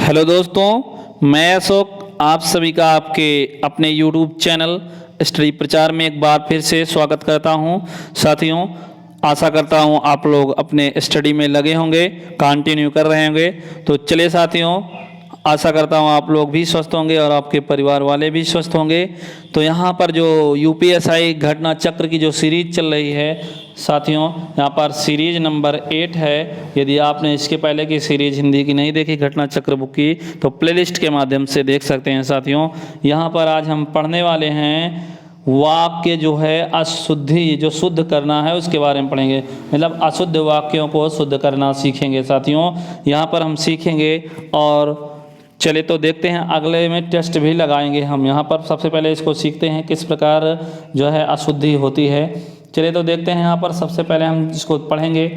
Hello दोस्तों, मैं अशोक आप सभी का आपके अपने YouTube चैनल स्टडी प्रचार में एक बार फिर से स्वागत करता हूं। साथियों, आशा करता हूं आप लोग अपने स्टडी में लगे होंगे, कंटिन्यू कर रहे होंगे। तो चलिए साथियों, आशा करता हूं आप लोग भी स्वस्थ होंगे और आपके परिवार वाले भी स्वस्थ होंगे। तो यहाँ पर जो यूपीएसआई घटना चक्र की जो सीरीज चल रही है साथियों, यहाँ पर सीरीज नंबर 8 है। यदि आपने इसके पहले की सीरीज हिंदी की नहीं देखी घटना चक्र बुक की तो प्लेलिस्ट के माध्यम से देख सकते हैं साथियों। यहाँ पर आज हम पढ़ने वाले हैं वाक्य जो है अशुद्धि, जो शुद्ध करना है उसके बारे में पढ़ेंगे। मतलब अशुद्ध वाक्यों को शुद्ध करना सीखेंगे साथियों। यहाँ पर हम सीखेंगे और चले तो देखते हैं, अगले में टेस्ट भी लगाएंगे हम। यहाँ पर सबसे पहले इसको सीखते हैं किस प्रकार जो है अशुद्धि होती है। चलिए तो देखते हैं, यहाँ पर सबसे पहले हम इसको पढ़ेंगे।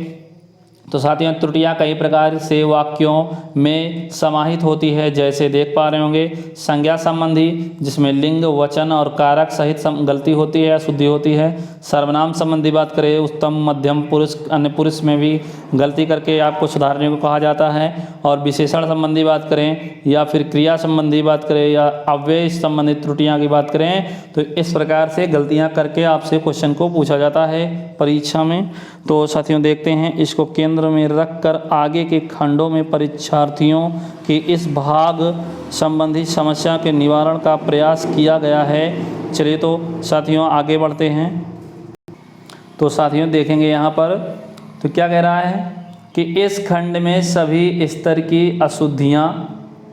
तो साथियों, त्रुटियां कई प्रकार से वाक्यों में समाहित होती है, जैसे देख पा रहे होंगे संज्ञा संबंधी, जिसमें लिंग, वचन और कारक सहित गलती होती है, अशुद्धि होती है। सर्वनाम संबंधी बात करें, उत्तम, मध्यम पुरुष, अन्य पुरुष में भी गलती करके आपको सुधारने को कहा जाता है। और विशेषण संबंधी बात करें या फिर क्रिया संबंधी बात करें या अव्यय संबंधित त्रुटियां की बात करें, तो इस प्रकार से गलतियां करके आपसे क्वेश्चन को पूछा जाता है परीक्षा में। तो साथियों देखते हैं, इसको केंद्र में रखकर आगे के खंडों में परीक्षार्थियों के इस भाग संबंधी समस्या के निवारण का प्रयास किया गया है। चलिए तो साथियों आगे बढ़ते हैं। तो साथियों देखेंगे यहाँ पर तो क्या कह रहा है कि इस खंड में सभी स्तर की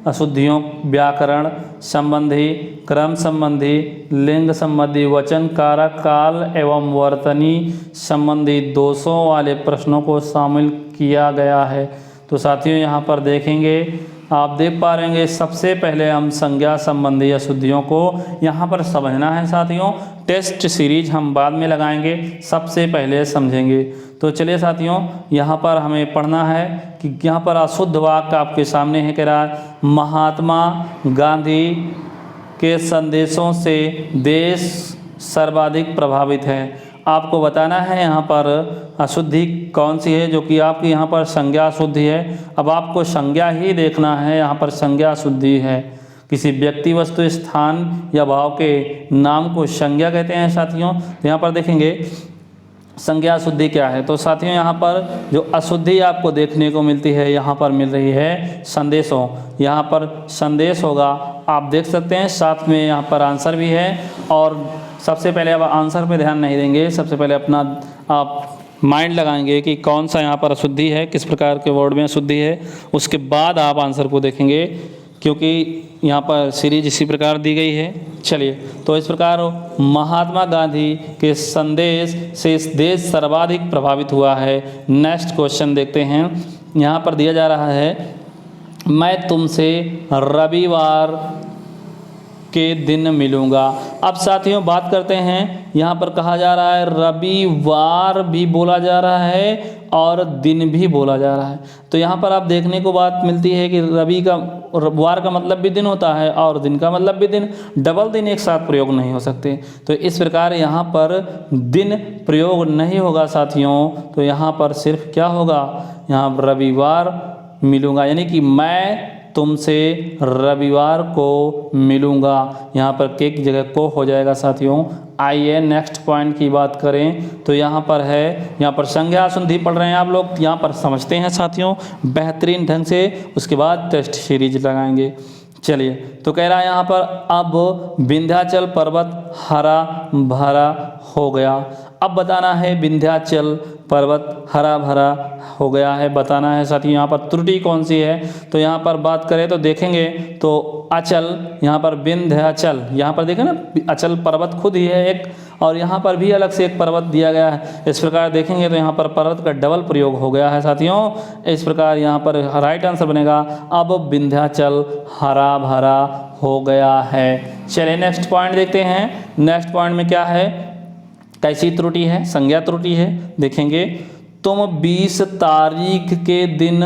अशुद्धियों व्याकरण संबंधी, क्रम संबंधी, लिंग संबंधी, वचन कारक, काल एवं वर्तनी संबंधी दोषों वाले प्रश्नों को शामिल किया गया है। तो साथियों यहाँ पर देखेंगे, आप देख पा रहे हैं, सबसे पहले हम संज्ञा संबंधी अशुद्धियों को यहाँ पर समझना है साथियों। टेस्ट सीरीज हम बाद में लगाएंगे, सबसे पहले समझेंगे। तो चलिए साथियों, यहाँ पर हमें पढ़ना है कि यहाँ पर अशुद्ध वाक्य आपके सामने है। कह रहा है, महात्मा गांधी के संदेशों से देश सर्वाधिक प्रभावित है। आपको बताना है यहाँ पर अशुद्धि कौन सी है, जो कि आपकी यहाँ पर संज्ञा अशुद्धि है। अब आपको संज्ञा ही देखना है, यहाँ पर संज्ञा अशुद्धि है। किसी व्यक्ति, वस्तु, स्थान या भाव के नाम को संज्ञा कहते हैं साथियों। तो यहाँ पर देखेंगे संज्ञा अशुद्धि क्या है। तो साथियों यहाँ पर जो अशुद्धि आपको देखने को मिलती है, यहाँ पर मिल रही है संदेशों। यहाँ पर संदेश होगा, आप देख सकते हैं, साथ में यहाँ पर आंसर भी है। और सबसे पहले अब आंसर पे ध्यान नहीं देंगे, सबसे पहले अपना आप माइंड लगाएंगे कि कौन सा यहाँ पर अशुद्धि है, किस प्रकार के वर्ड में अशुद्धि है। उसके बाद आप आंसर को देखेंगे, क्योंकि यहाँ पर सीरीज इसी प्रकार दी गई है। चलिए तो इस प्रकार महात्मा गांधी के संदेश से इस देश सर्वाधिक प्रभावित हुआ है। नेक्स्ट क्वेश्चन देखते हैं, यहाँ पर दिया जा रहा है, मैं तुमसे रविवार के दिन मिलूंगा। अब साथियों बात करते हैं, यहाँ पर कहा जा रहा है रविवार भी बोला जा रहा है और दिन भी बोला जा रहा है। तो यहाँ पर आप देखने को बात मिलती है कि वार का मतलब भी दिन होता है और दिन का मतलब भी दिन, डबल दिन एक साथ प्रयोग नहीं हो सकते। तो इस प्रकार यहाँ पर दिन प्रयोग नहीं होगा साथियों। तो यहाँ पर सिर्फ क्या होगा, यहाँ रविवार मिलूंगा, यानी कि मैं तुमसे रविवार को मिलूंगा। यहाँ पर के की जगह को हो जाएगा साथियों। आइए नेक्स्ट पॉइंट की बात करें, तो यहाँ पर है, यहाँ पर संज्ञा अशुद्धि पढ़ रहे हैं आप लोग, यहाँ पर समझते हैं साथियों बेहतरीन ढंग से, उसके बाद टेस्ट सीरीज लगाएंगे। चलिए तो कह रहा है यहाँ पर, अब विंध्याचल पर्वत हरा भरा हो गया। अब बताना है विंध्याचल पर्वत हरा भरा हो गया है, बताना है साथियों। यहाँ पर त्रुटि कौन सी है, तो यहाँ पर बात करें तो देखेंगे तो अचल, यहाँ पर विंध्याचल, यहाँ पर देखें ना अचल पर्वत खुद ही है एक, और यहाँ पर भी अलग से एक पर्वत दिया गया है। इस प्रकार देखेंगे तो यहाँ पर पर्वत का डबल प्रयोग हो गया है साथियों। इस प्रकार यहाँ पर राइट आंसर बनेगा, अब विंध्याचल हरा भरा हो गया है। चलिए नेक्स्ट पॉइंट देखते हैं। नेक्स्ट पॉइंट में क्या है, कैसी त्रुटि है, संज्ञा त्रुटि है। देखेंगे, तुम 20 तारीख के दिन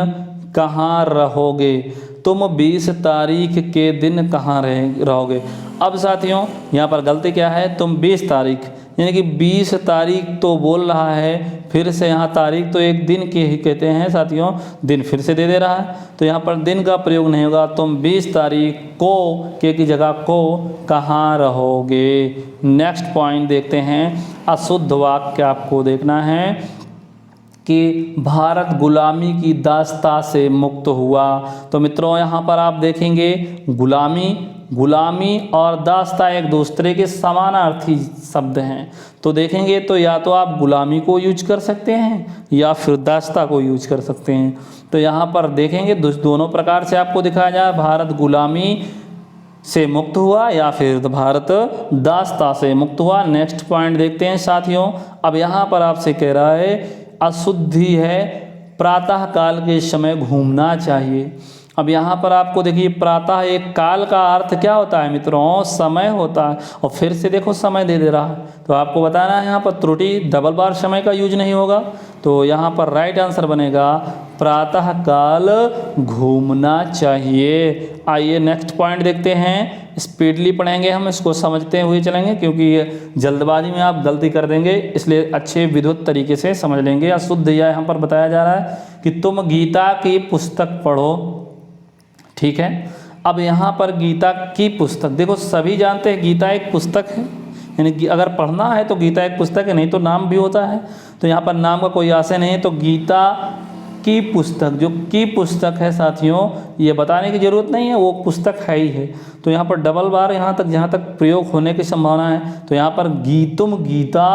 कहाँ रहोगे। तुम 20 तारीख के दिन कहाँ रहोगे। अब साथियों यहाँ पर गलती क्या है, तुम 20 तारीख, यानी कि 20 तारीख तो बोल रहा है, फिर से यहाँ तारीख तो एक दिन की ही कहते हैं साथियों, दिन फिर से दे रहा है, तो यहाँ पर दिन का प्रयोग नहीं होगा। तुम 20 तारीख को के की जगह को कहाँ रहोगे। नेक्स्ट पॉइंट देखते हैं, अशुद्ध वाक्य आपको देखना है कि भारत गुलामी की दास्ता से मुक्त हुआ। तो मित्रों यहाँ पर आप देखेंगे गुलामी और दास्ता एक दूसरे के समानार्थी शब्द हैं। तो देखेंगे तो या तो आप गुलामी को यूज कर सकते हैं या फिर दास्ता को यूज कर सकते हैं। तो यहाँ पर देखेंगे दोनों प्रकार से आपको दिखाया जाए, भारत गुलामी से मुक्त हुआ या फिर भारत दास्ता से मुक्त हुआ। नेक्स्ट पॉइंट देखते हैं साथियों, अब यहाँ पर आपसे कह रहा है अशुद्धि है प्रातः काल के समय घूमना चाहिए। अब यहाँ पर आपको देखिए प्रातः एक काल का अर्थ क्या होता है मित्रों, समय होता है, और फिर से देखो समय दे रहा है। तो आपको बताना है यहाँ पर त्रुटि डबल बार समय का यूज नहीं होगा। तो यहाँ पर राइट आंसर बनेगा प्रातः काल घूमना चाहिए। आइए नेक्स्ट पॉइंट देखते हैं, स्पीडली पढ़ेंगे हम, इसको समझते हुए चलेंगे क्योंकि जल्दबाजी में आप गलती कर देंगे, इसलिए अच्छे विद्युत तरीके से समझ लेंगे। अशुद्ध या यहाँ पर बताया जा रहा है कि तुम गीता की पुस्तक पढ़ो, ठीक है। अब यहाँ पर गीता की पुस्तक, देखो सभी जानते हैं गीता एक पुस्तक है, यानी कि अगर पढ़ना है तो गीता एक पुस्तक है, नहीं तो नाम भी होता है। तो यहाँ पर नाम का कोई आशय नहीं है, तो गीता की पुस्तक, जो की पुस्तक है साथियों, ये बताने की ज़रूरत नहीं है, वो पुस्तक है ही है। तो यहाँ पर डबल बार यहाँ तक जहाँ तक प्रयोग होने की संभावना है, तो यहाँ पर तुम गीता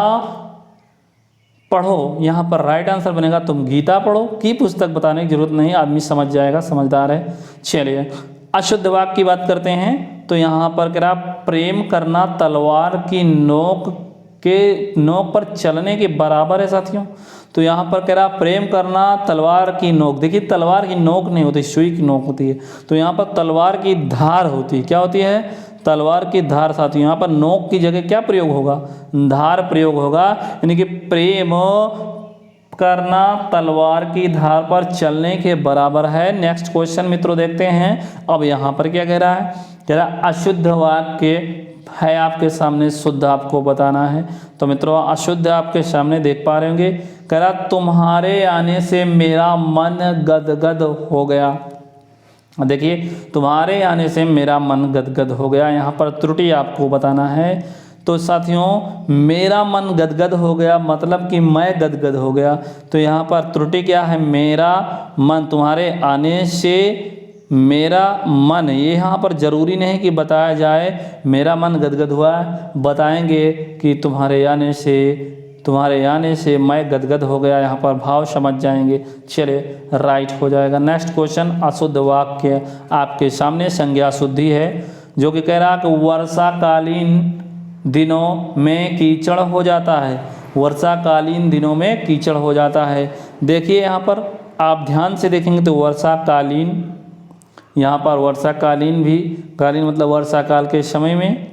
पढ़ो, यहाँ पर राइट आंसर बनेगा तुम गीता पढ़ो। की पुस्तक बताने की जरूरत नहीं, आदमी समझ जाएगा, समझदार है। चलिए अशुद्ध वाक्य की बात करते हैं। तो यहाँ पर कह रहा प्रेम करना तलवार की नोक पर चलने के बराबर है साथियों। तो यहाँ पर कह रहा प्रेम करना तलवार की नोक, देखिए तलवार की नोक नहीं होती, सुई की नोक होती है। तो यहाँ पर तलवार की धार होती है, क्या होती है, तलवार की धार साथियों। यहाँ पर नोक की जगह क्या प्रयोग होगा, धार प्रयोग होगा, यानी कि प्रेम करना तलवार की धार पर चलने के बराबर है। नेक्स्ट क्वेश्चन मित्रों देखते हैं, अब यहाँ पर क्या कह रहा है, कह रहा अशुद्ध वाक्य है आपके सामने, शुद्ध आपको बताना है। तो मित्रों अशुद्ध आपके सामने देख पा रहे होंगे, कह रहा तुम्हारे आने से मेरा मन गदगद हो गया। देखिए तुम्हारे आने से मेरा मन गदगद हो गया, यहाँ पर त्रुटि आपको बताना है। तो साथियों मेरा मन गदगद हो गया मतलब कि मैं गदगद हो गया। तो यहाँ पर त्रुटि क्या है, मेरा मन, तुम्हारे आने से मेरा मन, ये यहाँ पर जरूरी नहीं कि बताया जाए मेरा मन गदगद हुआ है, बताएंगे कि तुम्हारे आने से मैं गदगद हो गया, यहाँ पर भाव समझ जाएंगे। चले राइट हो जाएगा। नेक्स्ट क्वेश्चन, अशुद्ध वाक्य आपके सामने, संज्ञा शुद्धि है, जो कि कह रहा कि वर्षाकालीन दिनों में कीचड़ हो जाता है, वर्षाकालीन दिनों में कीचड़ हो जाता है। देखिए यहाँ पर आप ध्यान से देखेंगे तो वर्षाकालीन, यहाँ पर वर्षाकालीन भी, कालीन मतलब वर्षा काल के समय में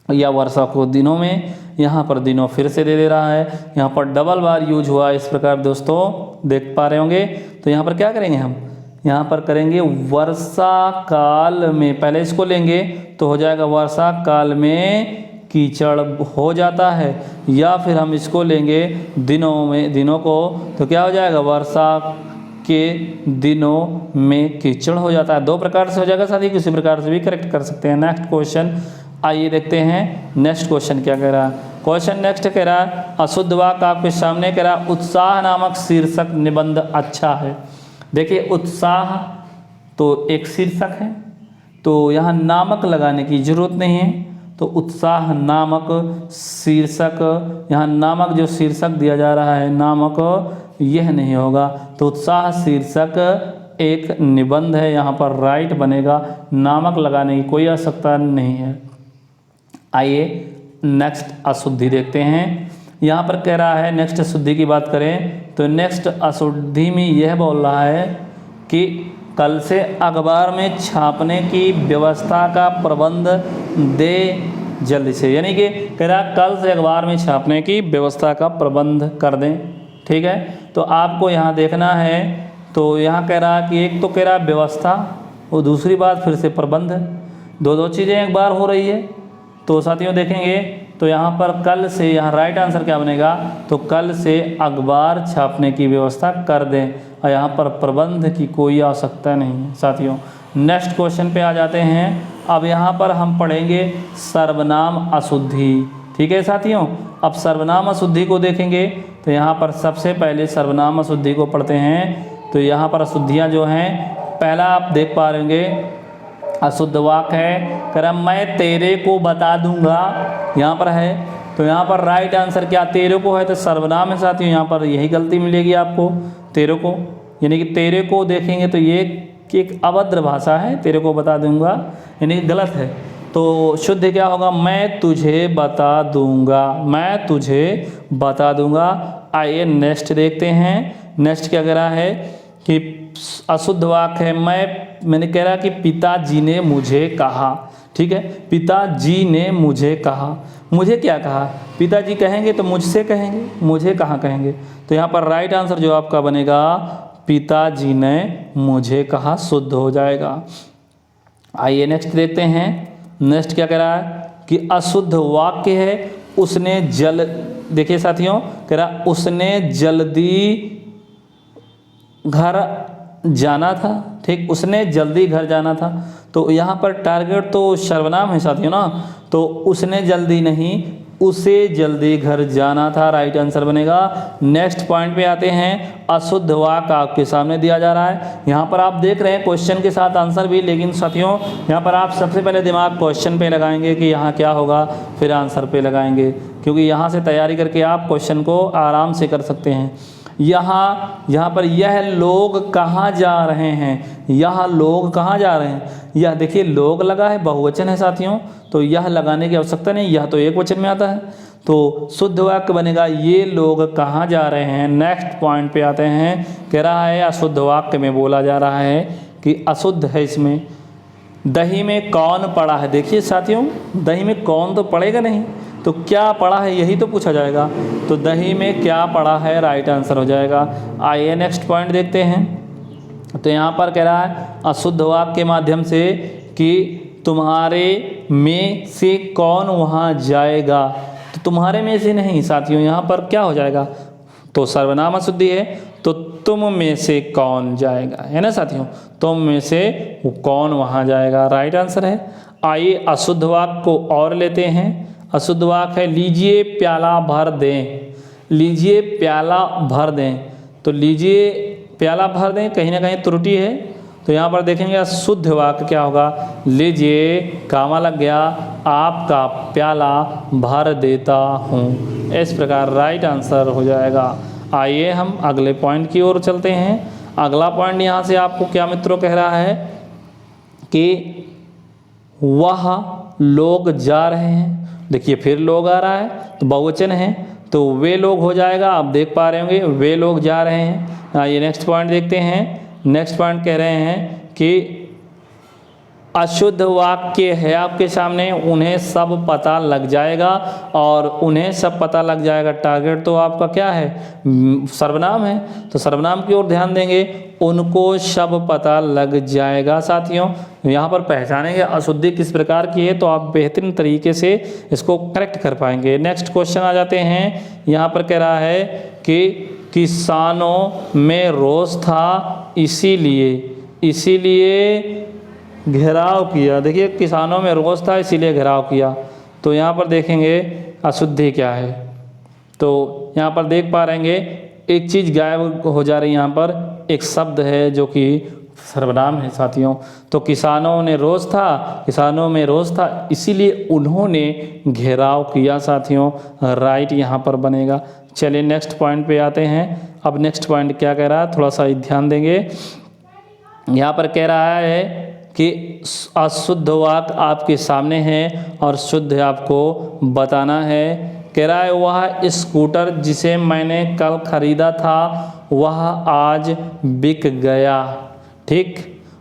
या वर्षा को दिनों में, यहाँ पर दिनों फिर से दे रहा है, यहाँ पर डबल बार यूज हुआ। इस प्रकार दोस्तों देख पा रहे होंगे। तो यहाँ पर क्या करेंगे हम, यहाँ पर करेंगे वर्षा काल में, पहले इसको लेंगे तो हो जाएगा वर्षा काल में कीचड़ हो जाता है, या फिर हम इसको लेंगे दिनों को, तो क्या हो जाएगा वर्षा के दिनों में कीचड़ हो जाता है। दो प्रकार से हो जाएगा साथ ही, किसी प्रकार से भी करेक्ट कर सकते हैं। नेक्स्ट क्वेश्चन आइए देखते हैं, नेक्स्ट क्वेश्चन क्या कह रहा है। क्वेश्चन नेक्स्ट कह रहा है अशुद्ध वाक्य आपके सामने, कह रहा उत्साह नामक शीर्षक निबंध अच्छा है। देखिए उत्साह तो एक शीर्षक है, तो यहाँ नामक लगाने की जरूरत नहीं है। तो उत्साह नामक शीर्षक, यहाँ नामक जो शीर्षक दिया जा रहा है नामक यह नहीं होगा। तो उत्साह शीर्षक एक निबंध है, यहाँ पर राइट बनेगा, नामक लगाने की कोई आवश्यकता नहीं है। आइए नेक्स्ट अशुद्धि देखते हैं। यहाँ पर कह रहा है नेक्स्ट अशुद्धि की बात करें तो नेक्स्ट अशुद्धि में यह बोल रहा है कि कल से अखबार में छापने की व्यवस्था का प्रबंध दे जल्दी से, यानी कि कह रहा कल से अखबार में छापने की व्यवस्था का प्रबंध कर दें। ठीक है, तो आपको यहाँ देखना है, तो यहाँ कह रहा कि एक तो कह रहा व्यवस्था और दूसरी बात फिर से प्रबंध, दो चीज़ें एक बार हो रही है। तो साथियों देखेंगे तो यहाँ पर कल से, यहाँ राइट आंसर क्या बनेगा, तो कल से अखबार छापने की व्यवस्था कर दें, और यहाँ पर प्रबंध की कोई आवश्यकता नहीं है साथियों। नेक्स्ट क्वेश्चन पे आ जाते हैं। अब यहाँ पर हम पढ़ेंगे सर्वनाम अशुद्धि। ठीक है साथियों, अब सर्वनाम अशुद्धि को देखेंगे तो यहाँ पर सबसे पहले सर्वनाम अशुद्धि को पढ़ते हैं। तो यहाँ पर अशुद्धियाँ जो हैं, पहला आप देख पा रहे होंगे अशुद्ध वाक्य है, क्रम मैं तेरे को बता दूंगा, यहाँ पर है। तो यहाँ पर राइट आंसर क्या, तेरे को है तो सर्वनाम है साथियों, यहाँ पर यही गलती मिलेगी आपको, तेरे को, यानी कि तेरे को देखेंगे तो ये एक अभद्र भाषा है, तेरे को बता दूंगा यानी कि गलत है। तो शुद्ध क्या होगा, मैं तुझे बता दूंगा, मैं तुझे बता दूंगा। आइए नेक्स्ट देखते हैं। नेक्स्ट क्या कह रहा है कि अशुद्ध वाक्य है, मैंने कह रहा कि पिताजी ने मुझे कहा। ठीक है, पिताजी ने मुझे कहा, मुझे क्या कहा, पिताजी कहेंगे तो मुझसे कहेंगे, मुझे कहाँ कहेंगे। तो यहाँ पर राइट आंसर जो आपका बनेगा, पिताजी ने मुझे कहा, शुद्ध हो जाएगा। आइए नेक्स्ट देखते हैं। नेक्स्ट क्या कह रहा है कि अशुद्ध वाक्य है, उसने देखिए साथियों, कह रहा उसने जल्दी घर जाना था। ठीक, उसने जल्दी घर जाना था। तो यहाँ पर टारगेट तो सर्वनाम है साथियों ना, तो उसने जल्दी नहीं, उसे जल्दी घर जाना था, राइट आंसर बनेगा। नेक्स्ट पॉइंट पे आते हैं। अशुद्ध वाक्य आपके सामने दिया जा रहा है, यहाँ पर आप देख रहे हैं क्वेश्चन के साथ आंसर भी, लेकिन साथियों यहाँ पर आप सबसे पहले दिमाग क्वेश्चन पे लगाएंगे कि यहाँ क्या होगा, फिर आंसर पे लगाएंगे, क्योंकि यहाँ से तैयारी करके आप क्वेश्चन को आराम से कर सकते हैं। यहाँ पर यह लोग कहाँ जा रहे हैं, यह लोग कहाँ जा रहे हैं, यह देखिए लोग लगा है, बहुवचन है साथियों, तो यह लगाने की आवश्यकता नहीं, यह तो एक वचन में आता है। तो शुद्ध वाक्य बनेगा ये लोग कहाँ जा रहे हैं। नेक्स्ट पॉइंट पे आते हैं। कह रहा है अशुद्ध वाक्य में बोला जा रहा है कि अशुद्ध है इसमें, दही में कौन पड़ा है। देखिए साथियों, दही में कौन तो पड़ेगा नहीं, तो क्या पड़ा है यही तो पूछा जाएगा। तो दही में क्या पड़ा है, राइट आंसर हो जाएगा। आइए नेक्स्ट पॉइंट देखते हैं। तो यहाँ पर कह रहा है अशुद्ध वाक्य के माध्यम से कि तुम्हारे में से कौन वहाँ जाएगा। तो तुम्हारे में से नहीं साथियों, यहाँ पर क्या हो जाएगा, तो सर्वनाम अशुद्धि है, तो तुम में से कौन जाएगा, है ना साथियों, तुम में से कौन वहाँ जाएगा, राइट आंसर है। आइए अशुद्ध वाक्य को और लेते हैं। अशुद्ध वाक्य है लीजिए प्याला भर दें, लीजिए प्याला भर दें। तो लीजिए प्याला भर दें कहीं ना कहीं त्रुटि है, तो यहाँ पर देखेंगे शुद्ध वाक्य क्या होगा, लीजिए कामा लग गया, आपका प्याला भर देता हूँ। इस प्रकार राइट आंसर हो जाएगा। आइए हम अगले पॉइंट की ओर चलते हैं। अगला पॉइंट यहाँ से आपको क्या मित्रों कह रहा है कि वह लोग जा रहे हैं। देखिए फिर लोग आ रहा है, तो बहुवचन है, तो वे लोग हो जाएगा, आप देख पा रहे होंगे वे लोग जा रहे हैं। आइए नेक्स्ट पॉइंट देखते हैं। नेक्स्ट पॉइंट कह रहे हैं कि अशुद्ध वाक्य है आपके सामने, उन्हें सब पता लग जाएगा, और उन्हें सब पता लग जाएगा, टारगेट तो आपका क्या है, सर्वनाम है, तो सर्वनाम की ओर ध्यान देंगे, उनको सब पता लग जाएगा। साथियों यहाँ पर पहचानेंगे अशुद्धि किस प्रकार की है, तो आप बेहतरीन तरीके से इसको करेक्ट कर पाएंगे। नेक्स्ट क्वेश्चन आ जाते हैं। यहाँ पर कह रहा है कि किसानों में रोष था, इसीलिए घेराव किया। देखिए किसानों में रोष था इसीलिए घेराव किया, तो यहाँ पर देखेंगे अशुद्धि क्या है। तो यहाँ पर देख पा रहेंगे एक चीज़ गायब हो जा रही है, यहाँ पर एक शब्द है जो कि सर्वनाम है साथियों। तो किसानों ने रोष था, किसानों में रोष था इसीलिए उन्होंने घेराव किया साथियों, राइट यहाँ पर बनेगा। चलिए नेक्स्ट पॉइंट पे आते हैं। अब नेक्स्ट पॉइंट क्या कह रहा है, थोड़ा सा ध्यान देंगे। यहाँ पर कह रहा है कि अशुद्ध वाक्य आपके सामने है और शुद्ध आपको बताना है। कह रहा है वह स्कूटर जिसे मैंने कल खरीदा था वह आज बिक गया। ठीक,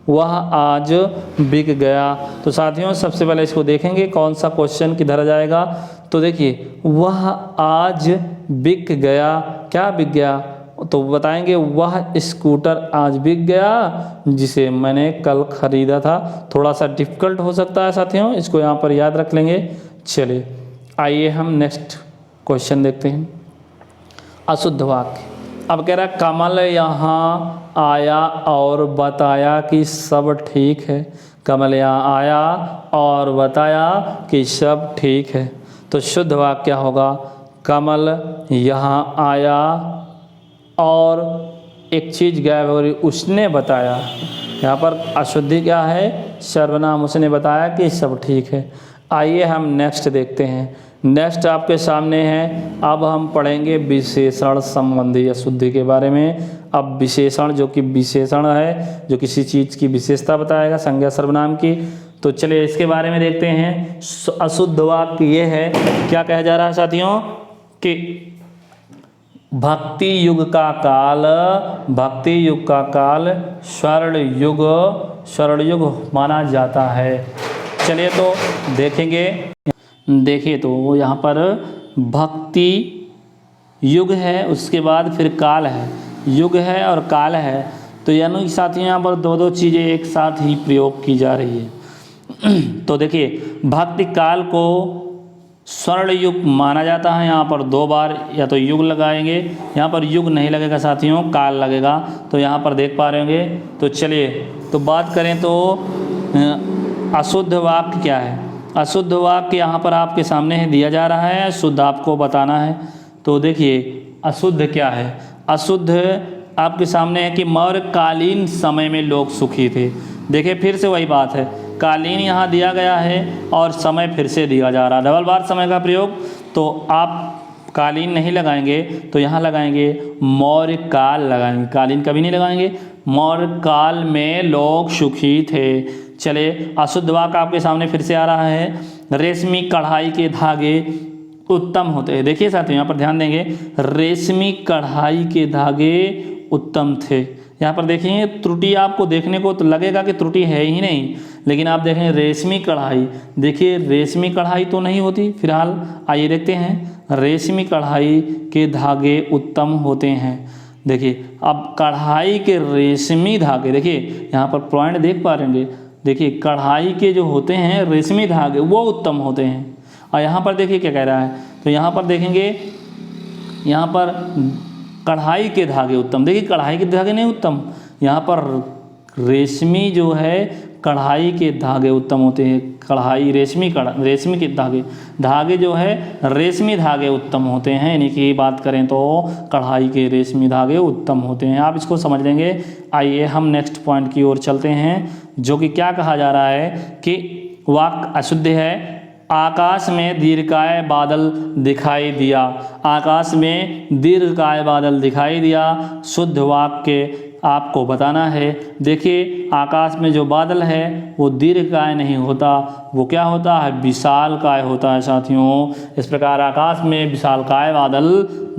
वह आज बिक गया। तो साथियों सबसे पहले इसको देखेंगे कौन सा क्वेश्चन किधर आ जाएगा। तो देखिए वह आज बिक गया, क्या बिक गया, तो बताएंगे वह स्कूटर आज बिक गया जिसे मैंने कल खरीदा था। थोड़ा सा डिफिकल्ट हो सकता है साथियों, इसको यहाँ पर याद रख लेंगे। चलिए आइए हम नेक्स्ट क्वेश्चन देखते हैं। अशुद्ध वाक्य। अब कह रहा है कमल यहाँ आया और बताया कि सब ठीक है। कमल यहाँ आया और बताया कि सब ठीक है। तो शुद्ध वाक्य क्या होगा? कमल यहाँ आया और एक चीज़ गायब हो रही, उसने बताया। यहाँ पर अशुद्धि क्या है? सर्वनाम, उसने बताया कि सब ठीक है। आइए हम नेक्स्ट देखते हैं। नेक्स्ट आपके सामने है, अब हम पढ़ेंगे विशेषण संबंधी अशुद्धि के बारे में। अब विशेषण जो कि विशेषण है, जो किसी चीज़ की विशेषता बताएगा, संज्ञा सर्वनाम की। तो चलिए इसके बारे में देखते हैं। अशुद्ध वाक्य ये है, क्या कहा जा रहा है साथियों कि भक्ति युग का काल स्वर्ण युग माना जाता है। चलिए तो देखेंगे। देखिए तो यहाँ पर भक्ति युग है, उसके बाद फिर काल है। युग है और काल है, तो यानी कि साथियों यहाँ पर दो चीज़ें एक साथ ही प्रयोग की जा रही है। तो देखिए भक्ति काल को स्वर्ण युग माना जाता है। यहाँ पर दो बार या तो युग लगाएंगे, यहाँ पर युग नहीं लगेगा साथियों, काल लगेगा। तो यहाँ पर देख पा रहे होंगे। तो चलिए तो बात करें तो अशुद्ध वाक्य क्या है? अशुद्ध वाक्य यहाँ पर आपके सामने है, दिया जा रहा है, शुद्ध आपको बताना है। तो देखिए अशुद्ध क्या है? अशुद्ध आपके सामने है कि मौर्यकालीन समय में लोग सुखी थे। देखिए फिर से वही बात है, कालीन यहाँ दिया गया है और समय फिर से दिया जा रहा है, डबल बार समय का प्रयोग। तो आप कालीन नहीं लगाएंगे तो यहाँ लगाएंगे मौर्य काल लगाएंगे, कालीन कभी नहीं लगाएंगे। मौर्य काल में लोग सुखी थे। चले अशुद्ध वाक्य आपके सामने फिर से आ रहा है, रेशमी कढ़ाई के धागे उत्तम होते हैं। देखिए साथियों यहाँ पर ध्यान देंगे, रेशमी कढ़ाई के धागे उत्तम थे। यहाँ पर देखेंगे त्रुटि आपको देखने को तो लगेगा कि त्रुटि है ही नहीं, लेकिन आप देखें रेशमी कढ़ाई, देखिए रेशमी कढ़ाई तो नहीं होती। फिलहाल आइए देखते हैं, रेशमी कढ़ाई के धागे उत्तम होते हैं। देखिए अब कढ़ाई के रेशमी धागे, देखिए यहाँ पर पॉइंट देख पा रहे होंगे। देखिए कढ़ाई के जो होते हैं रेशमी धागे वो उत्तम होते हैं। और यहाँ पर देखिए क्या कह रहा है, तो यहाँ पर देखेंगे, यहाँ पर कढ़ाई के धागे उत्तम। देखिए कढ़ाई के धागे नहीं उत्तम, यहाँ पर रेशमी जो है कढ़ाई के धागे उत्तम होते हैं। कढ़ाई रेशमी के धागे जो है रेशमी धागे उत्तम होते हैं। यानी कि बात करें तो कढ़ाई के रेशमी धागे उत्तम होते हैं। आप इसको समझ लेंगे। आइए हम नेक्स्ट पॉइंट की ओर चलते हैं, जो कि क्या कहा जा रहा है कि वाक्य अशुद्ध है। आकाश में दीर्घकाय बादल दिखाई दिया। आकाश में दीर्घकाय बादल दिखाई दिया। शुद्ध वाक्य आपको बताना है। देखिए आकाश में जो बादल है वो दीर्घकाय नहीं होता, वो क्या होता है? विशालकाय होता है साथियों। इस प्रकार आकाश में विशालकाय बादल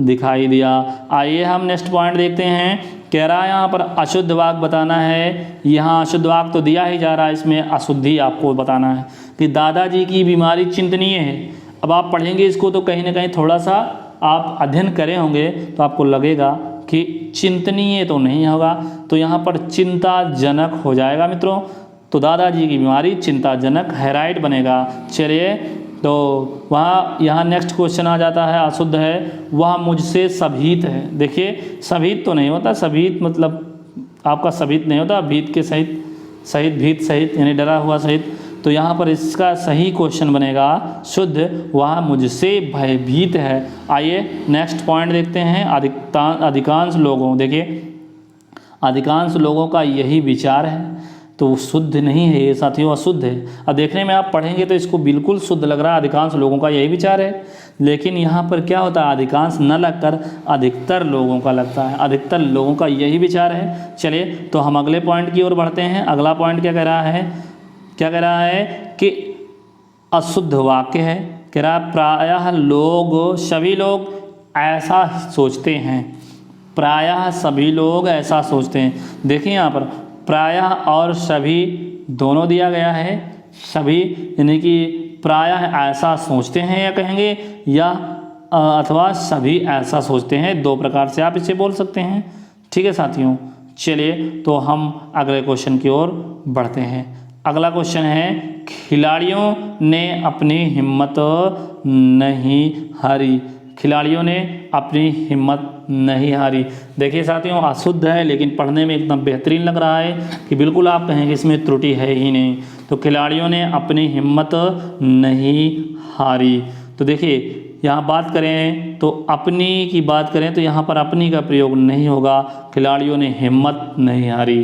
दिखाई दिया। आइए हम नेक्स्ट पॉइंट देखते हैं। कह रहा है यहाँ पर अशुद्ध वाक्य बताना है। यहाँ अशुद्ध वाक्य तो दिया ही जा रहा है, इसमें अशुद्धि आपको बताना है कि दादाजी की बीमारी चिंतनीय है। अब आप पढ़ेंगे इसको तो कहीं ना कहीं थोड़ा सा आप अध्ययन करे होंगे तो आपको लगेगा कि चिंतनीय तो नहीं होगा, तो यहाँ पर चिंताजनक हो जाएगा मित्रों। तो दादाजी की बीमारी चिंताजनक हैराइट बनेगा। चलिए तो वहाँ यहाँ नेक्स्ट क्वेश्चन आ जाता है, अशुद्ध है। वह मुझसे सभीत है। देखिए सभीत तो नहीं होता, सभीत मतलब आपका सभीत नहीं होता, भीत के सहित भीत सहित यानी डरा हुआ सहित। तो यहाँ पर इसका सही क्वेश्चन बनेगा शुद्ध, वह मुझसे भयभीत है। आइए नेक्स्ट पॉइंट देखते हैं। अधिकांश लोगों, देखिए अधिकांश लोगों का यही विचार है, तो शुद्ध नहीं है ये साथियों, अशुद्ध है। अब देखने में आप पढ़ेंगे तो इसको बिल्कुल शुद्ध लग रहा है, अधिकांश लोगों का यही विचार है। लेकिन यहाँ पर क्या होता है, अधिकांश न लगकर अधिकतर लोगों का लगता है, अधिकतर लोगों का यही विचार है। चलिए तो हम अगले पॉइंट की ओर बढ़ते हैं। अगला पॉइंट क्या कह रहा है, क्या कह रहा है कि अशुद्ध वाक्य है। कह रहा है प्रायः लोग, सभी लोग ऐसा सोचते हैं। प्रायः सभी लोग ऐसा सोचते हैं। देखिए यहाँ पर प्रायः और सभी दोनों दिया गया है। सभी यानी कि प्रायः ऐसा सोचते हैं या कहेंगे, या अथवा सभी ऐसा सोचते हैं, दो प्रकार से आप इसे बोल सकते हैं। ठीक है साथियों, चलिए तो हम अगले क्वेश्चन की ओर बढ़ते हैं। अगला क्वेश्चन है खिलाड़ियों ने अपनी हिम्मत नहीं हारी। खिलाड़ियों ने अपनी हिम्मत नहीं हारी। देखिए साथियों, अशुद्ध है लेकिन पढ़ने में एकदम बेहतरीन लग रहा है कि बिल्कुल आप कहेंगे इसमें त्रुटि है ही नहीं। तो खिलाड़ियों ने अपनी हिम्मत नहीं हारी। तो देखिए यहाँ बात करें तो अपनी की बात करें तो यहाँ पर अपनी का प्रयोग नहीं होगा, खिलाड़ियों ने हिम्मत नहीं हारी।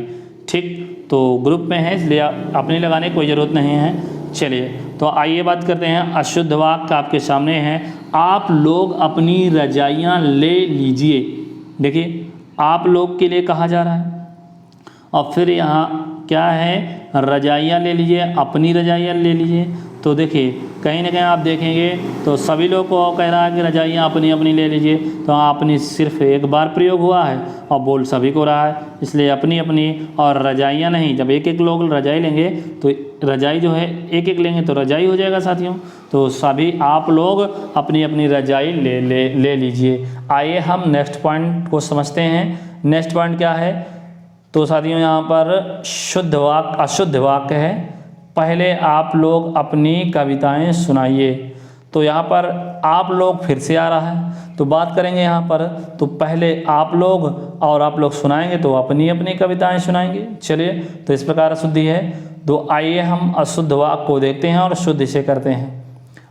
ठीक, तो ग्रुप में है इसलिए अपनी लगाने की कोई ज़रूरत नहीं है। चलिए तो आइए बात करते हैं। अशुद्ध वाक्य आपके सामने है, आप लोग अपनी रजाइयाँ ले लीजिए। देखिए आप लोग के लिए कहा जा रहा है और फिर यहाँ क्या है, रजाइयाँ ले लीजिए, अपनी रजाइयाँ ले लीजिए। तो देखिए कहीं ना कहीं आप देखेंगे तो सभी लोग को कह रहा है कि रजाइयाँ अपनी अपनी ले लीजिए, तो अपनी सिर्फ एक बार प्रयोग हुआ है और बोल सभी को रहा है, इसलिए अपनी अपनी और रजाइयाँ नहीं। जब एक एक लोग रजाई लेंगे तो रजाई जो है एक एक लेंगे तो रजाई हो जाएगा साथियों। तो सभी आप लोग अपनी अपनी रजाई ले लीजिए। आइए हम नेक्स्ट पॉइंट को समझते हैं। नेक्स्ट पॉइंट क्या है, तो साथियों यहाँ पर शुद्ध वाक्य अशुद्ध वाक्य है, पहले आप लोग अपनी कविताएं सुनाइए। तो यहाँ पर आप लोग फिर से आ रहा है, तो बात करेंगे यहाँ पर तो पहले आप लोग और आप लोग सुनाएंगे तो अपनी अपनी कविताएं सुनाएंगे। चलिए तो इस प्रकार अशुद्धि है। तो आइए हम अशुद्ध वाक्य को देखते हैं और शुद्ध से करते हैं।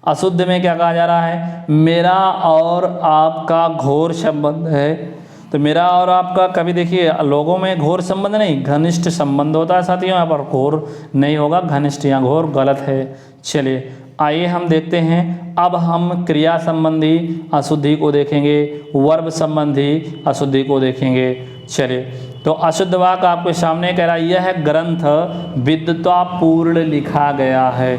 अशुद्ध में क्या कहा जा रहा है, मेरा और आपका घोर संबंध है। तो मेरा और आपका कभी देखिए लोगों में घोर संबंध नहीं, घनिष्ठ संबंध होता है साथियों, यहाँ पर घोर नहीं होगा, घनिष्ठ या घोर गलत है। चलिए आइए हम देखते हैं। अब हम क्रिया संबंधी अशुद्धि को देखेंगे, वर्ब संबंधी अशुद्धि को देखेंगे। चलिए तो अशुद्ध वाक्य आपके सामने कह रहा है, यह ग्रंथ विद्वतापूर्ण लिखा गया है।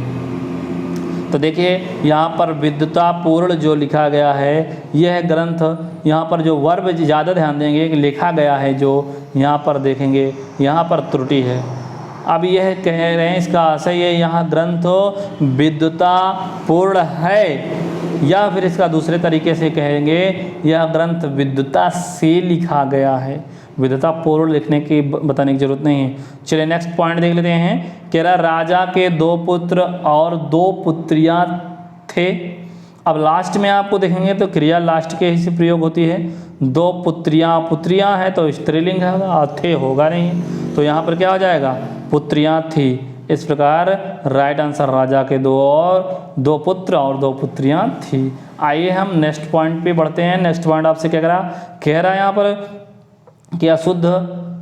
तो देखिए यहाँ पर विद्वतापूर्ण जो लिखा गया है, यह ग्रंथ, यहाँ पर जो वर्ब ज़्यादा ध्यान देंगे कि लिखा गया है, जो यहाँ पर देखेंगे यहाँ पर त्रुटि है। अब यह कह रहे हैं इसका सही है, यहाँ ग्रंथ विद्वतापूर्ण है, या फिर इसका दूसरे तरीके से कहेंगे यह ग्रंथ विद्वता से लिखा गया है। विद्वतापूर्ण लिखने की बताने की जरूरत नहीं है। चलिए नेक्स्ट पॉइंट देख लेते हैं। कह रहा राजा के 2 पुत्र और 2 पुत्रियां थे। अब लास्ट में आपको देखेंगे तो क्रिया लास्ट के ही से प्रयोग होती है। 2 पुत्रियां, पुत्रियां है तो स्त्रीलिंग होगा, थे होगा नहीं, तो यहाँ पर क्या हो जाएगा, पुत्रियां थी। इस प्रकार राइट आंसर राजा के 2 और 2 पुत्र और 2 पुत्रियां थी। आइए हम नेक्स्ट पॉइंट पे बढ़ते हैं। नेक्स्ट पॉइंट आपसे क्या कह रहा है यहाँ पर कि अशुद्ध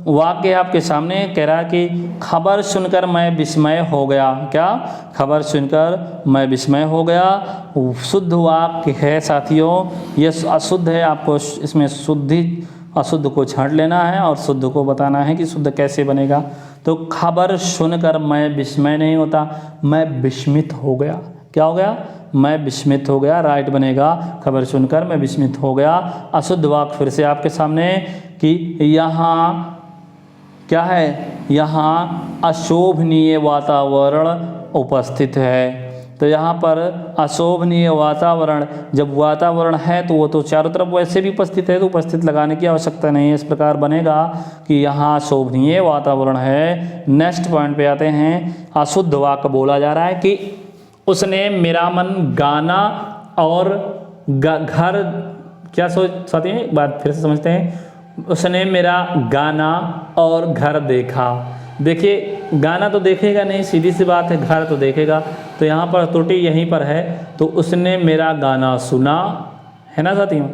वाक्य आपके सामने कह रहा है कि खबर सुनकर मैं विस्मय हो गया। क्या, खबर सुनकर मैं विस्मय हो गया। शुद्ध वाक्य है साथियों, ये अशुद्ध है, आपको इसमें शुद्धि अशुद्ध को छांट लेना है और शुद्ध को बताना है कि शुद्ध कैसे बनेगा। तो खबर सुनकर मैं विस्मय नहीं होता, मैं विस्मित हो गया। क्या हो गया, मैं विस्मित हो गया, राइट बनेगा खबर सुनकर मैं विस्मित हो गया। अशुद्ध वाक्य फिर से आपके सामने कि यहाँ क्या है, यहाँ अशोभनीय वातावरण उपस्थित है। तो यहाँ पर अशोभनीय वातावरण, जब वातावरण है तो वो तो चारों तरफ वैसे भी उपस्थित है, तो उपस्थित लगाने की आवश्यकता नहीं है। इस प्रकार बनेगा कि यहाँ शोभनीय वातावरण है। नेक्स्ट पॉइंट पे आते हैं। अशुद्ध वाक्य बोला जा रहा है कि उसने मेरा मन गाना और घर, क्या सोचते हैं, एक बात फिर से समझते हैं। उसने मेरा गाना और घर देखा। देखिए गाना तो देखेगा नहीं, सीधी सी बात है, घर तो देखेगा। तो यहाँ पर त्रुटि यहीं पर है। तो उसने मेरा गाना सुना, है ना साथियों,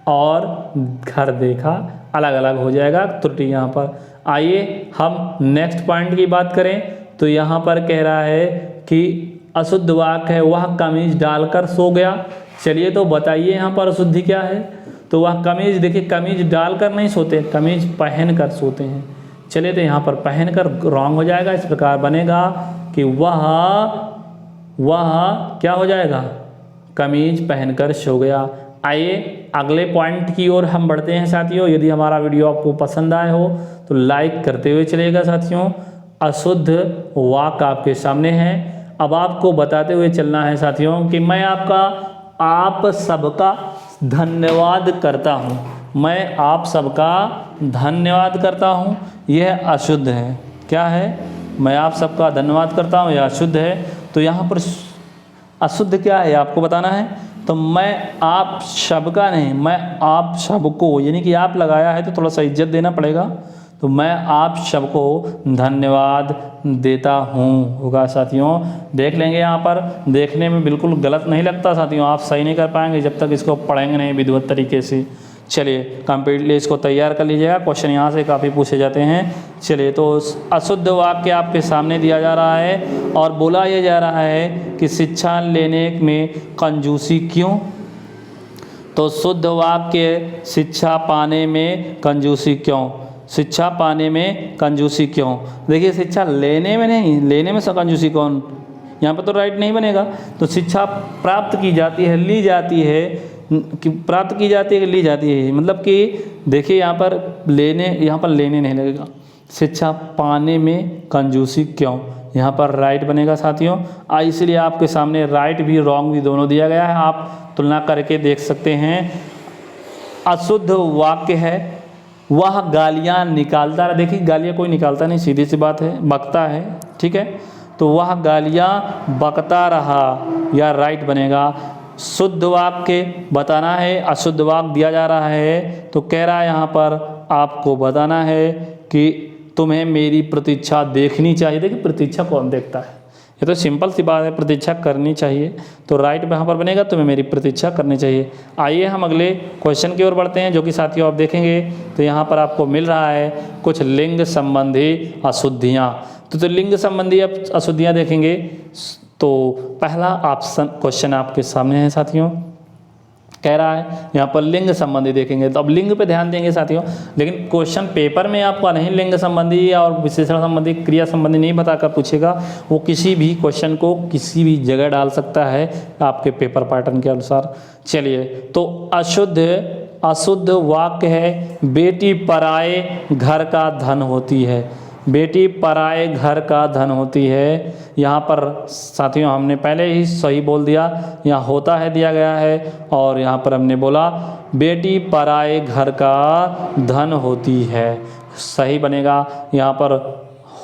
और घर देखा, अलग अलग हो जाएगा, त्रुटि यहाँ पर। आइए हम नेक्स्ट पॉइंट की बात करें। तो यहाँ पर कह रहा है कि अशुद्ध वाक्य है, वह कमीज डालकर सो गया। चलिए तो बताइए यहाँ पर अशुद्धि क्या है। तो वह कमीज, देखिए कमीज डालकर नहीं सोते, कमीज पहन कर सोते हैं। चलिए तो यहाँ पर पहन कर रॉन्ग हो जाएगा। इस प्रकार बनेगा कि वह क्या हो जाएगा, कमीज पहनकर सो गया। आइए अगले पॉइंट की ओर हम बढ़ते हैं साथियों। यदि हमारा वीडियो आपको पसंद आया हो तो लाइक करते हुए चलिएगा साथियों। अशुद्ध वाक्य आपके सामने है। अब आपको बताते हुए चलना है साथियों कि मैं आप सबका धन्यवाद करता हूँ। मैं आप सबका धन्यवाद करता हूँ, यह अशुद्ध है। क्या है, मैं आप सबका धन्यवाद करता हूँ, यह अशुद्ध है। तो यहाँ पर अशुद्ध क्या है आपको बताना है। तो मैं आप सबका नहीं, मैं आप सबको, यानी कि आप लगाया है तो थोड़ा सा इज्जत देना पड़ेगा। तो मैं आप सबको धन्यवाद देता हूँ होगा साथियों। देख लेंगे यहाँ पर, देखने में बिल्कुल गलत नहीं लगता साथियों, आप सही नहीं कर पाएंगे जब तक इसको पढ़ेंगे नहीं विधिवत तरीके से। चलिए कंप्लीटली इसको तैयार कर लीजिएगा, क्वेश्चन यहाँ से काफ़ी पूछे जाते हैं। चलिए तो अशुद्ध वाक्य आपके सामने दिया जा रहा है और बोला यह जा रहा है कि शिक्षा लेने में कंजूसी क्यों। तो शुद्ध वाक्य शिक्षा पाने में कंजूसी क्यों, शिक्षा पाने में कंजूसी क्यों। देखिए शिक्षा लेने में नहीं, लेने में कंजूसी कौन, यहाँ पर तो राइट नहीं बनेगा। तो शिक्षा प्राप्त की जाती है, ली जाती है, कि प्राप्त की जाती है, ली जाती है, मतलब कि देखिए यहाँ पर लेने नहीं लगेगा। शिक्षा पाने में कंजूसी क्यों, यहाँ पर राइट बनेगा साथियों। इसलिए आपके सामने राइट भी रॉन्ग भी दोनों दिया गया है, आप तुलना करके देख सकते हैं। अशुद्ध वाक्य है, वह गालियाँ निकालता रहा। देखिए गालियाँ कोई निकालता नहीं, सीधी सी बात है, बकता है, ठीक है। तो वह गालियाँ बकता रहा, या राइट बनेगा। शुद्ध वाक्य बताना है, अशुद्ध वाक्य दिया जा रहा है तो कह रहा है यहाँ पर आपको बताना है कि तुम्हें मेरी प्रतीक्षा देखनी चाहिए। देखिए प्रतीक्षा कौन देखता है, ये तो सिंपल सी बात है, प्रतीक्षा करनी चाहिए। तो राइट यहाँ पर बनेगा, तुम्हें मेरी प्रतीक्षा करनी चाहिए। आइए हम अगले क्वेश्चन की ओर बढ़ते हैं, जो कि साथियों आप देखेंगे तो यहाँ पर आपको मिल रहा है कुछ लिंग संबंधी अशुद्धियाँ। तो लिंग संबंधी अशुद्धियाँ देखेंगे तो पहला ऑप्शन क्वेश्चन आपके सामने है साथियों, कह रहा है यहाँ पर लिंग संबंधी देखेंगे। तो अब लिंग पे ध्यान देंगे साथियों, लेकिन क्वेश्चन पेपर में आपका नहीं लिंग संबंधी और विशेषण संबंधी, क्रिया संबंधी नहीं बताकर पूछेगा। वो किसी भी क्वेश्चन को किसी भी जगह डाल सकता है आपके पेपर पैटर्न के अनुसार। चलिए तो अशुद्ध वाक्य है, बेटी पराए घर का धन होती है। बेटी पराए घर का धन होती है, यहाँ पर साथियों हमने पहले ही सही बोल दिया, यहाँ होता है दिया गया है और यहाँ पर हमने बोला बेटी पराए घर का धन होती है, सही बनेगा। यहाँ पर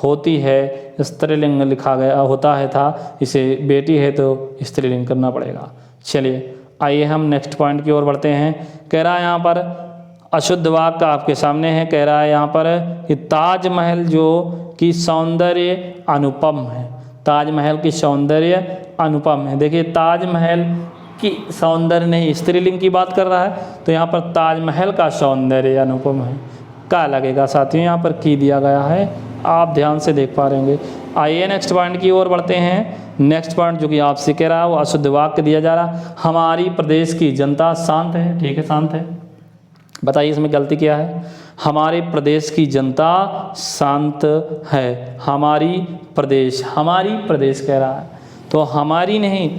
होती है स्त्रीलिंग लिखा गया, होता है था, इसे बेटी है तो स्त्रीलिंग करना पड़ेगा। चलिए आइए हम नेक्स्ट पॉइंट की ओर बढ़ते हैं। कह रहा है यहाँ पर अशुद्ध वाक्य आपके सामने है, कह रहा है यहाँ पर कि ताजमहल जो कि सौंदर्य अनुपम है। ताजमहल की सौंदर्य अनुपम है। देखिए ताजमहल की सौंदर्य नहीं, स्त्रीलिंग की बात कर रहा है, तो यहाँ पर ताजमहल का सौंदर्य अनुपम है, क्या लगेगा साथियों, यहाँ पर की दिया गया है, आप ध्यान से देख पा रहे होंगे। आइए नेक्स्ट पॉइंट की ओर बढ़ते हैं। नेक्स्ट पॉइंट जो कि आपसे कह रहा है वो अशुद्ध वाक्य दिया जा रहा, हमारी प्रदेश की जनता शांत है। ठीक है, शांत है, बताइए इसमें गलती क्या है। हमारे प्रदेश की जनता शांत है, हमारी प्रदेश कह रहा है, तो हमारी नहीं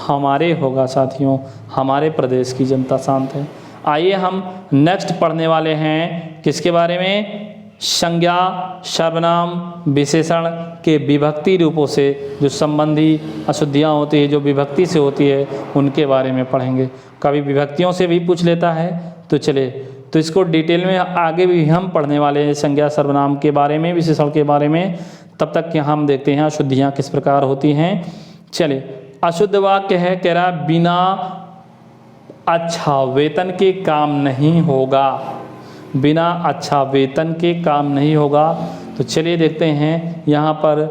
हमारे होगा साथियों, हमारे प्रदेश की जनता शांत है। आइए हम नेक्स्ट पढ़ने वाले हैं किसके बारे में, संज्ञा सर्वनाम विशेषण के विभक्ति रूपों से जो संबंधी अशुद्धियाँ होती है, जो विभक्ति से होती है, उनके बारे में पढ़ेंगे। कभी विभक्तियों से भी पूछ लेता है, तो चले तो इसको डिटेल में आगे भी हम पढ़ने वाले हैं, संज्ञा सर्वनाम के बारे में, विशेषण के बारे में। तब तक कि हम देखते हैं अशुद्धियाँ किस प्रकार होती हैं। चलिए अशुद्ध वाक्य है, कह रहा बिना अच्छा वेतन के काम नहीं होगा, बिना अच्छा वेतन के काम नहीं होगा। तो चलिए देखते हैं यहाँ पर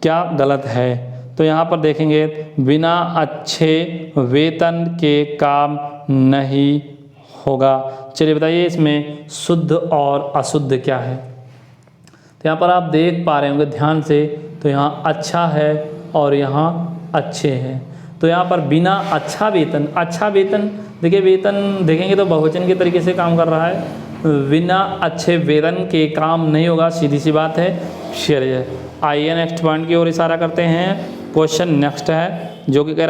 क्या गलत है। तो यहाँ पर देखेंगे बिना अच्छे वेतन के काम नहीं होगा। चलिए बताइए इसमें शुद्ध और अशुद्ध क्या है। तो यहाँ पर आप देख पा रहे होंगे ध्यान से, तो यहाँ अच्छा है और यहाँ अच्छे हैं। तो यहाँ पर बिना अच्छा वेतन देखिए, वेतन देखेंगे तो बहुवचन के तरीके से काम कर रहा है, बिना अच्छे वेतन के काम नहीं होगा, सीधी सी बात है। चलिए आइए नेक्स्ट पॉइंट की ओर इशारा करते हैं। क्वेश्चन नेक्स्ट है जो कि कह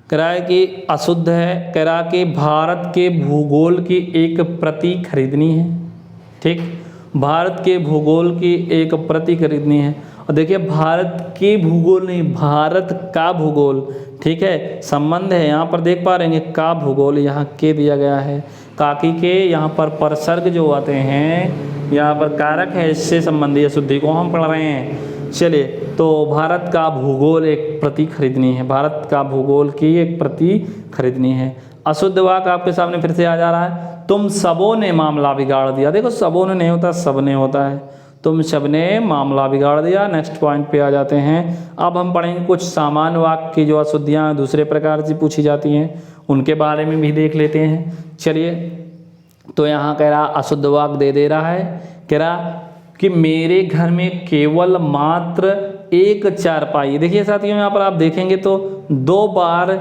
रहा है कि अशुद्ध है, कह रहा कि भारत के भूगोल की एक प्रति खरीदनी है। ठीक, भारत के भूगोल की एक प्रति खरीदनी है। और देखिए भारत के भूगोल नहीं, भारत का भूगोल, ठीक है, संबंध है यहाँ पर देख पा रहे हैं, का भूगोल यहाँ के दिया गया है, काकी के यहाँ पर परसर्ग जो आते हैं, यहाँ पर कारक है, इससे संबंधी अशुद्धि को हम पढ़ रहे हैं। चलिए, तो भारत का भूगोल एक प्रति खरीदनी है, भारत का भूगोल की एक प्रति खरीदनी है। अशुद्ध वाक्य आपके सामने फिर से आ जा रहा है, तुम सबों ने मामला बिगाड़ दिया। देखो सबों ने नहीं होता, सबने होता है, तुम सबने मामला बिगाड़ दिया। नेक्स्ट पॉइंट पे आ जाते हैं। अब हम पढ़ेंगे कुछ सामान्य वाक्य की जो अशुद्धियाँ दूसरे प्रकार से पूछी जाती हैं, उनके बारे में भी देख लेते हैं। चलिए, तो यहाँ कह रहा अशुद्ध वाक्य दे रहा है, कह रहा कि मेरे घर में केवल मात्र एक चारपाई। देखिए साथियों, यहाँ पर आप देखेंगे तो 2 बार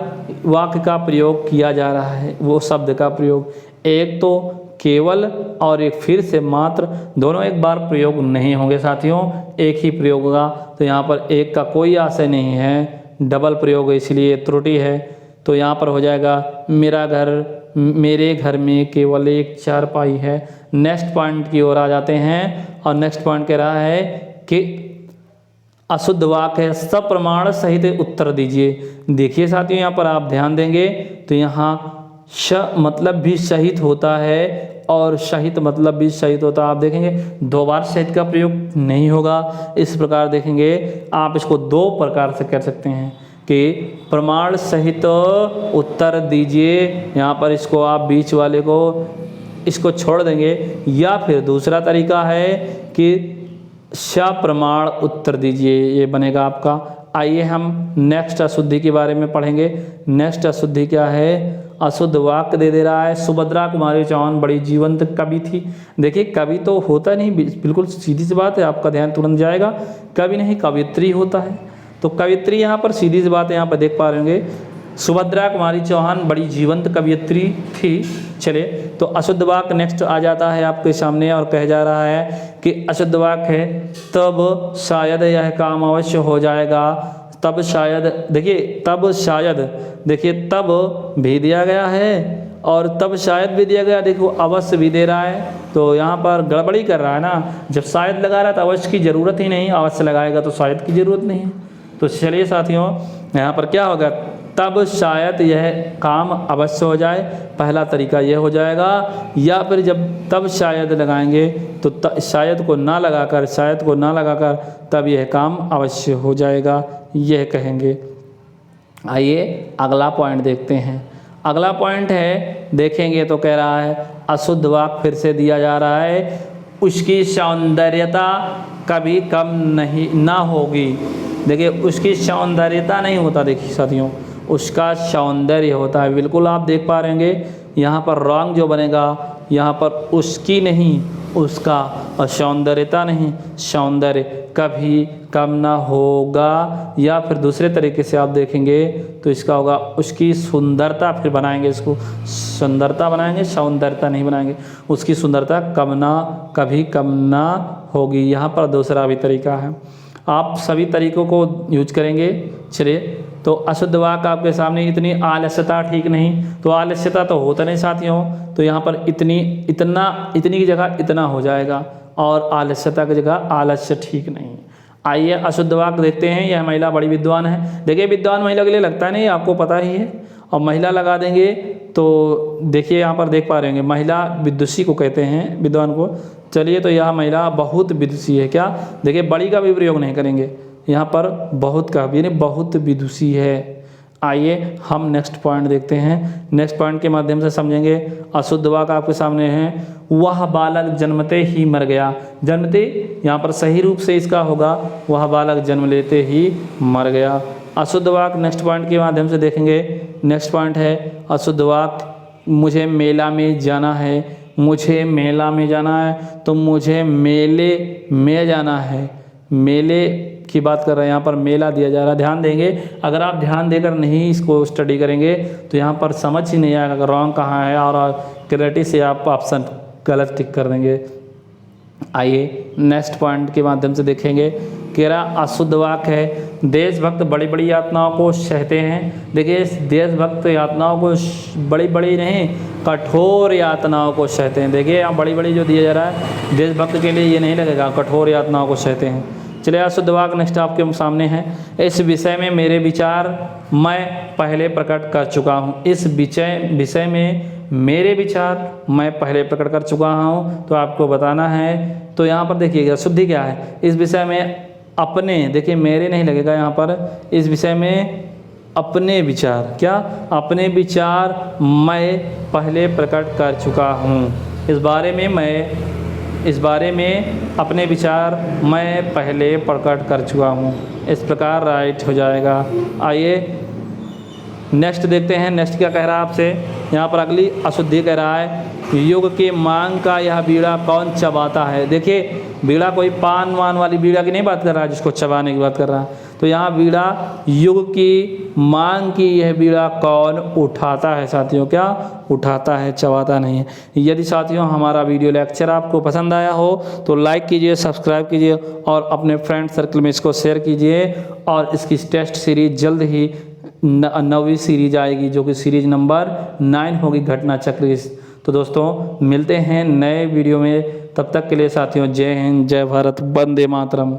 वाक्य का प्रयोग किया जा रहा है, वो शब्द का प्रयोग, एक तो केवल और एक फिर से मात्र, दोनों एक बार प्रयोग नहीं होंगे साथियों, एक ही प्रयोग होगा। तो यहाँ पर एक का कोई आशय नहीं है, डबल प्रयोग है, इसलिए त्रुटि है। तो यहाँ पर हो जाएगा मेरे घर में केवल एक चारपाई है। नेक्स्ट पॉइंट की ओर आ जाते हैं, और नेक्स्ट पॉइंट कह रहा है कि अशुद्ध वाक्य है, सप्रमाण सहित उत्तर दीजिए। देखिए साथियों, यहाँ पर आप ध्यान देंगे तो यहाँ श मतलब भी सहित होता है और सहित मतलब भी सहित होता है। आप देखेंगे 2 बार सहित का प्रयोग नहीं होगा। इस प्रकार देखेंगे आप इसको 2 प्रकार से कर सकते हैं कि प्रमाण सहित उत्तर दीजिए, यहाँ पर इसको आप बीच वाले को इसको छोड़ देंगे, या फिर दूसरा तरीका है कि सप्रमाण उत्तर दीजिए, ये बनेगा आपका। आइए हम नेक्स्ट अशुद्धि के बारे में पढ़ेंगे। नेक्स्ट अशुद्धि क्या है? अशुद्ध वाक्य दे रहा है, सुभद्रा कुमारी चौहान बड़ी जीवंत कवि थी। देखिए कवि तो होता नहीं, बिल्कुल सीधी सी बात है, आपका ध्यान तुरंत जाएगा, कवि नहीं कवित्री होता है। तो कवित्री यहाँ पर सीधी सी बात है, यहाँ पर देख पा रहे होंगे, सुभद्रा कुमारी चौहान बड़ी जीवंत कवियत्री थी। चले, तो अशुद्ध वाक्य नेक्स्ट आ जाता है आपके सामने और कह जा रहा है कि अशुद्ध वाक्य है, तब शायद यह काम अवश्य हो जाएगा। तब शायद, देखिए तब शायद, देखिए तब भी दिया गया है और तब शायद भी दिया गया, देखो अवश्य भी दे रहा है, तो यहाँ पर गड़बड़ी कर रहा है ना। जब शायद लगा रहा है तो अवश्य की ज़रूरत ही नहीं, अवश्य लगाएगा तो शायद की ज़रूरत नहीं है। तो चलिए साथियों, यहाँ पर क्या होगा, तब शायद यह काम अवश्य हो जाए, पहला तरीका यह हो जाएगा। या फिर जब तब शायद लगाएंगे तो शायद को ना लगाकर तब यह काम अवश्य हो जाएगा, यह कहेंगे। आइए अगला पॉइंट देखते हैं। अगला पॉइंट है, देखेंगे तो कह रहा है अशुद्ध वाक्य फिर से दिया जा रहा है, उसकी सौंदर्यता कभी कम नहीं ना होगी। देखिए उसकी सौंदर्यता नहीं होता, देखिए साथियों उसका सौंदर्य होता है। बिल्कुल आप देख पा रहे होंगे यहाँ पर रॉन्ग जो बनेगा, यहाँ पर उसकी नहीं उसका, और सौंदर्यता नहीं सौंदर्य कभी कम ना होगा। या फिर दूसरे तरीके से आप देखेंगे तो इसका होगा उसकी सुंदरता, फिर बनाएंगे इसको सुंदरता बनाएंगे, सौंदर्यता नहीं बनाएंगे। उसकी सुंदरता कभी कम ना होगी। यहाँ पर दूसरा भी तरीका है, आप सभी तरीकों को यूज करेंगे। चलिए, तो अशुद्ध वाक्य आपके सामने, इतनी आलस्यता ठीक नहीं, तो आलस्यता तो होता नहीं साथियों, तो यहाँ पर इतनी की जगह इतना हो जाएगा, और आलस्यता की जगह आलस्य ठीक नहीं। आइए अशुद्ध वाक्य देखते हैं। यह महिला बड़ी विद्वान है। देखिए विद्वान महिला के लिए लगता नहीं, आपको पता ही है, और महिला लगा देंगे तो देखिए यहाँ पर देख पा रहे होंगे, महिला विदुषी को कहते हैं विद्वान को। चलिए, तो यह महिला बहुत विदुषी है। क्या, देखिए बड़ी का भी प्रयोग नहीं करेंगे, यहाँ पर बहुत का, यानी बहुत विदुषी है। आइए हम नेक्स्ट पॉइंट देखते हैं। नेक्स्ट पॉइंट के माध्यम से समझेंगे। अशुद्ध वाक्य आपके सामने है, वह बालक जन्मते ही मर गया। जन्मते यहाँ पर सही रूप से इसका होगा, वह बालक जन्म लेते ही मर गया। अशुद्ध वाक्य नेक्स्ट पॉइंट के माध्यम से देखेंगे। नेक्स्ट पॉइंट है अशुद्ध वाक्य, मुझे मेला में जाना है। मुझे मेला में जाना है, तो मुझे मेले में जाना है। मेले की बात कर रहे हैं, यहाँ पर मेला दिया जा रहा है। ध्यान देंगे, अगर आप ध्यान देकर नहीं इसको स्टडी करेंगे तो यहाँ पर समझ ही नहीं आएगा रॉन्ग कहाँ है, और क्लैरिटी से आप ऑप्शन गलत टिक कर देंगे। आइए नेक्स्ट पॉइंट के माध्यम से देखेंगे। कह रहा अशुद्ध वाक्य है, देशभक्त बड़ी बड़ी यातनाओं को सहते हैं। देखिए देशभक्त यातनाओं को बड़ी बड़ी नहीं, कठोर यातनाओं को सहते हैं। देखिए यहाँ बड़ी बड़ी जो दिया जा रहा है, देशभक्त के लिए ये नहीं लगेगा, कठोर यातनाओं को सहते हैं। चलिए अशुद्ध वाक्य नेक्स्ट आपके सामने है, इस विषय में मेरे विचार मैं पहले प्रकट कर चुका हूँ। इस विषय में मेरे विचार मैं पहले प्रकट कर चुका हूँ, तो आपको बताना है। तो यहाँ पर देखिएगा शुद्धि क्या है, इस विषय में अपने, देखिए मेरे नहीं लगेगा यहाँ पर, इस विषय में अपने विचार, क्या अपने विचार मैं पहले प्रकट कर चुका हूँ। इस बारे में अपने विचार मैं पहले प्रकट कर चुका हूँ। इस प्रकार राइट हो जाएगा। आइए नेक्स्ट देखते हैं, नेक्स्ट क्या कह रहा है आपसे। यहाँ पर अगली अशुद्धि कह रहा है, युग के मांग का यह बीड़ा कौन चबाता है। देखिए बीड़ा कोई पान वान वाली बीड़ा की नहीं बात कर रहा है जिसको चबाने की बात कर रहा है। तो यहाँ बीड़ा युग की मांग की यह बीड़ा कौन उठाता है साथियों, क्या उठाता है, चबाता नहीं है। यदि साथियों हमारा वीडियो लेक्चर आपको पसंद आया हो तो लाइक कीजिए, सब्सक्राइब कीजिए और अपने फ्रेंड सर्कल में इसको शेयर कीजिए। और इसकी टेस्ट सीरीज जल्द ही 9वीं सीरीज आएगी जो कि सीरीज नंबर 9 होगी, घटना चक्र। तो दोस्तों मिलते हैं नए वीडियो में, तब तक के लिए साथियों जय हिंद, जय भारत, वंदे मातरम।